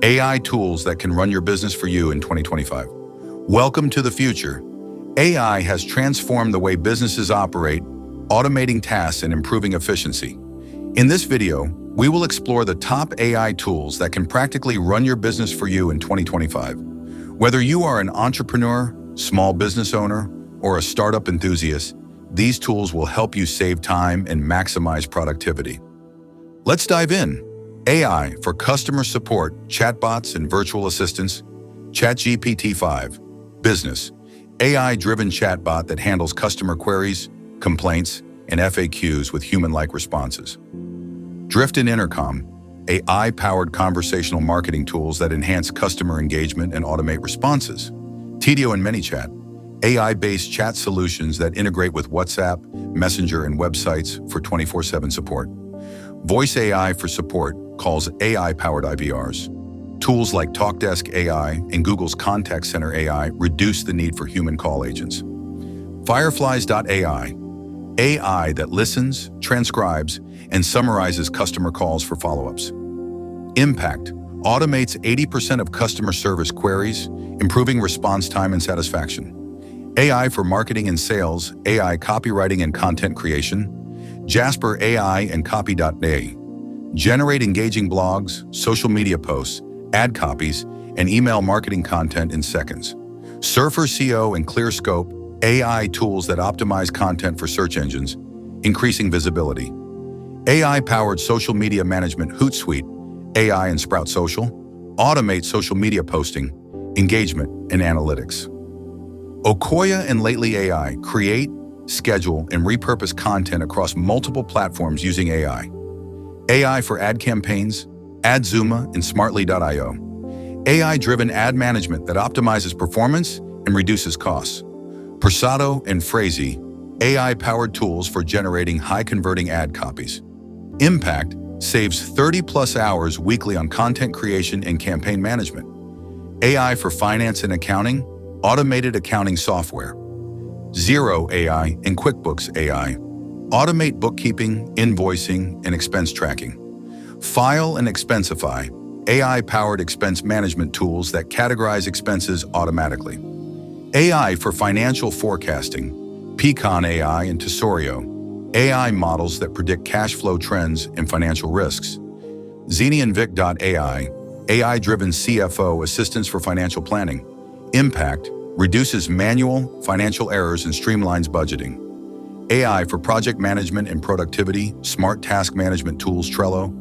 AI tools that can run your business for you in 2025. Welcome to the future. AI has transformed the way businesses operate, automating tasks and improving efficiency. In this video, we will explore the top AI tools that can practically run your business for you in 2025. Whether you are an entrepreneur, small business owner, or a startup enthusiast, these tools will help you save time and maximize productivity. Let's dive in. AI for customer support, chatbots, and virtual assistants. ChatGPT-5, business, AI-driven chatbot that handles customer queries, complaints, and FAQs with human-like responses. Drift and Intercom, AI-powered conversational marketing tools that enhance customer engagement and automate responses. Tidio and ManyChat, AI-based chat solutions that integrate with WhatsApp, Messenger, and websites for 24/7 support. Voice AI for support calls AI-powered IVRs. Tools like TalkDesk AI and Google's Contact Center AI reduce the need for human call agents. Fireflies.ai, AI that listens, transcribes, and summarizes customer calls for follow-ups. Impact automates 80% of customer service queries, improving response time and satisfaction. AI for marketing and sales, AI copywriting and content creation. Jasper AI and Copy.ai generate engaging blogs, social media posts, ad copies, and email marketing content in seconds. Surfer SEO and ClearScope, AI tools that optimize content for search engines, increasing visibility. AI-powered social media management Hootsuite, AI and Sprout Social, automate social media posting, engagement, and analytics. Okoya and Lately AI create, schedule, and repurpose content across multiple platforms using AI. AI for ad campaigns, AdZuma and Smartly.io. AI-driven ad management that optimizes performance and reduces costs. Persado and Phrasey, AI-powered tools for generating high-converting ad copies. Impact saves 30+ hours weekly on content creation and campaign management. AI for finance and accounting, automated accounting software. Xero AI and QuickBooks AI automate bookkeeping, invoicing, and expense tracking. File and Expensify, AI-powered expense management tools that categorize expenses automatically. AI for financial forecasting, Pecan AI and Tesorio, AI models that predict cash flow trends and financial risks. ZenianVic.ai, AI-driven CFO assistance for financial planning. Impact reduces manual financial errors and streamlines budgeting. AI for project management and productivity, smart task management tools Trello.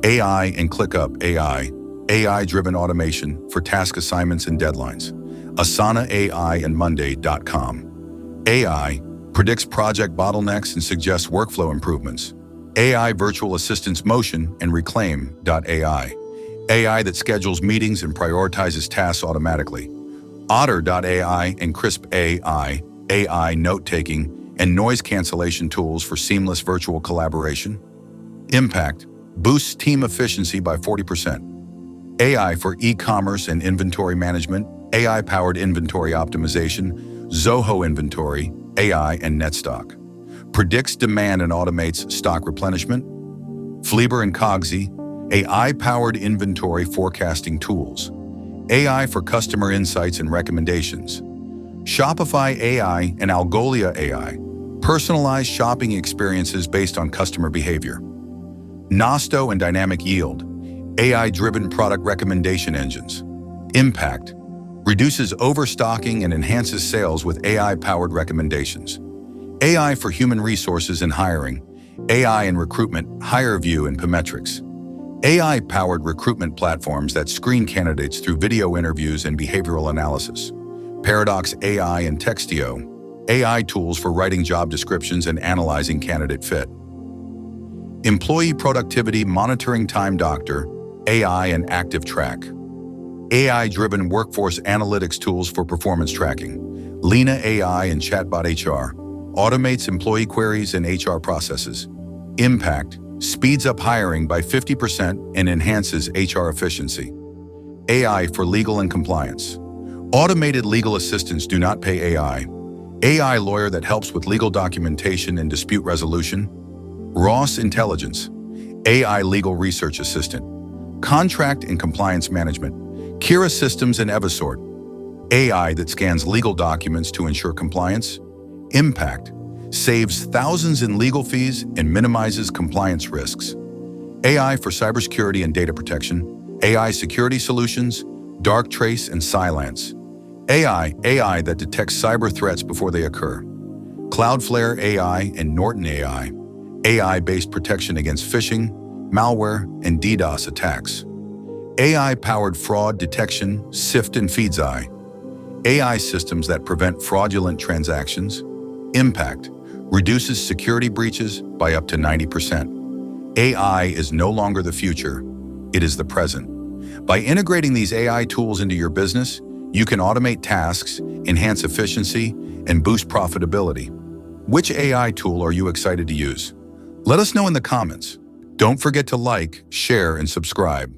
AI and ClickUp AI, AI-driven automation for task assignments and deadlines. Asana AI and Monday.com. AI predicts project bottlenecks and suggests workflow improvements. AI virtual assistants Motion and Reclaim.ai, AI that schedules meetings and prioritizes tasks automatically. Otter.ai and Crisp AI, AI note-taking and noise cancellation tools for seamless virtual collaboration. Impact boosts team efficiency by 40%. AI for e-commerce and inventory management, AI-powered inventory optimization, Zoho Inventory, AI and NetStock. Predicts demand and automates stock replenishment. Fleber and Cogsy, AI-powered inventory forecasting tools. AI for customer insights and recommendations. Shopify AI and Algolia AI, personalized shopping experiences based on customer behavior. Nosto and Dynamic Yield, AI-driven product recommendation engines. Impact reduces overstocking and enhances sales with AI-powered recommendations. AI for human resources and hiring, AI and recruitment, HireVue and Pametrics. AI-powered recruitment platforms that screen candidates through video interviews and behavioral analysis. Paradox AI and Textio, AI tools for writing job descriptions and analyzing candidate fit. Employee productivity monitoring Time Doctor, AI and ActiveTrack. AI-driven workforce analytics tools for performance tracking. Lena AI and Chatbot HR, automates employee queries and HR processes. Impact speeds up hiring by 50% and enhances HR efficiency. AI for legal and compliance. Automated legal assistants do not pay AI. AI lawyer that helps with legal documentation and dispute resolution. Ross Intelligence, AI legal research assistant. Contract and compliance management. Kira Systems and Eversort. AI that scans legal documents to ensure compliance. Impact. Saves thousands in legal fees and minimizes compliance risks. AI for cybersecurity and data protection. AI security solutions. Dark Trace and Cylance. AI that detects cyber threats before they occur. Cloudflare AI and Norton AI. AI-based protection against phishing, malware, and DDoS attacks. AI-powered fraud detection, SIFT and FeedsEye. AI systems that prevent fraudulent transactions. Impact. Reduces security breaches by up to 90%. AI is no longer the future, it is the present. By integrating these AI tools into your business, you can automate tasks, enhance efficiency, and boost profitability. Which AI tool are you excited to use? Let us know in the comments. Don't forget to like, share, and subscribe.